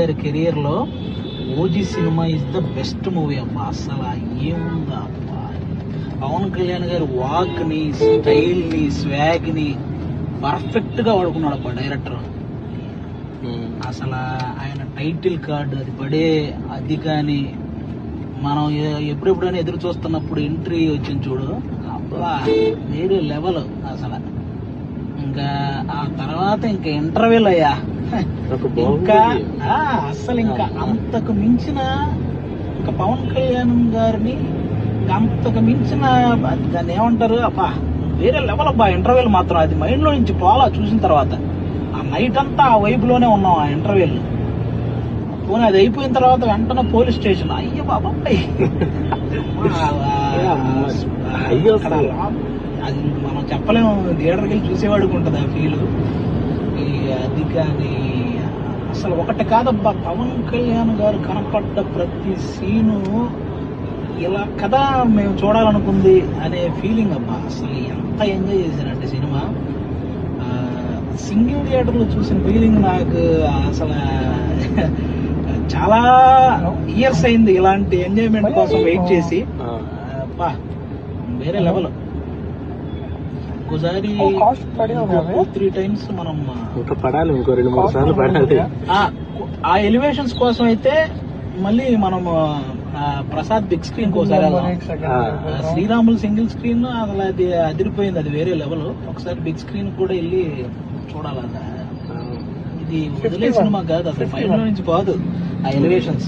గారి కెరియర్ లో OG cinema is the best movie అబ్బా. అసలు ఏముందా అబ్బా, పవన్ కళ్యాణ్ గారి వాక్ ని, స్టైల్ ని, స్వాగ్ ని పర్ఫెక్ట్ గా వాడుకున్నాడు అబ్బా డైరెక్టర్. అసలు ఆయన టైటిల్ కార్డు అది పడే అది కానీ మనం ఎప్పుడెప్పుడైనా ఎదురు చూస్తున్నప్పుడు ఎంట్రీ వచ్చింది చూడు, అబ్బా వేరే లెవెల్ అసలు. ఇంకా ఆ తర్వాత ఇంకా ఇంటర్వ్యూలు అయ్యా, ఇంకా అసలు ఇంకా అంతకు మించిన ఇంకా పవన్ కళ్యాణ్ గారిని అంతకు మించిన దాన్ని ఏమంటారు అబ్బా వేరే లెవెల్ అబ్బా. ఇంటర్వ్యూలు మాత్రం అది మైండ్ లో నుంచి పోలా. చూసిన తర్వాత ఆ నైట్ అంతా ఆ వైపు లోనే ఉన్నాం ఆ ఇంటర్వ్యూలు. పోనీ అది అయిపోయిన తర్వాత వెంటనే పోలీస్ స్టేషన్, అయ్యో బాబా అది మనం చెప్పలేము, థియేటర్కి వెళ్ళి చూసేవాడికి ఉంటుంది ఆ ఫీల్. అది కానీ అసలు ఒకటి కాదబ్బా, పవన్ కళ్యాణ్ గారు కనపడ్డ ప్రతి సీను ఇలా కదా మేము చూడాలనుకుంది అనే ఫీలింగ్ అబ్బా. అసలు ఎంత ఎంజాయ్ చేశానంటే సినిమా, సింగిల్ థియేటర్ లో చూసిన ఫీలింగ్ నాకు అసలు చాలా ఇయర్స్ అయింది ఇలాంటి ఎంజాయ్మెంట్ కోసం వెయిట్ చేసి. అబ్బా వేరే లెవెల్. ఇంకోసారి 2-3 టైమ్స్ మనం పడాలి, ఇంకో 2-3 సార్లు పడాలి. ఆ ఎలివేషన్స్ కోసం అయితే మళ్ళీ మనం ప్రసాద్ బిగ్ స్క్రీన్ కోసారి శ్రీరాములు సింగిల్ స్క్రీన్ అసలు అది అదిరిపోయింది, అది వేరే లెవెల్. ఒకసారి బిగ్ స్క్రీన్ కూడా వెళ్ళి చూడాలి. ఇది వదిలే సినిమా కాదు అసలు, ఫైవ్ లో నుంచి పోదు ఆ ఎలివేషన్స్.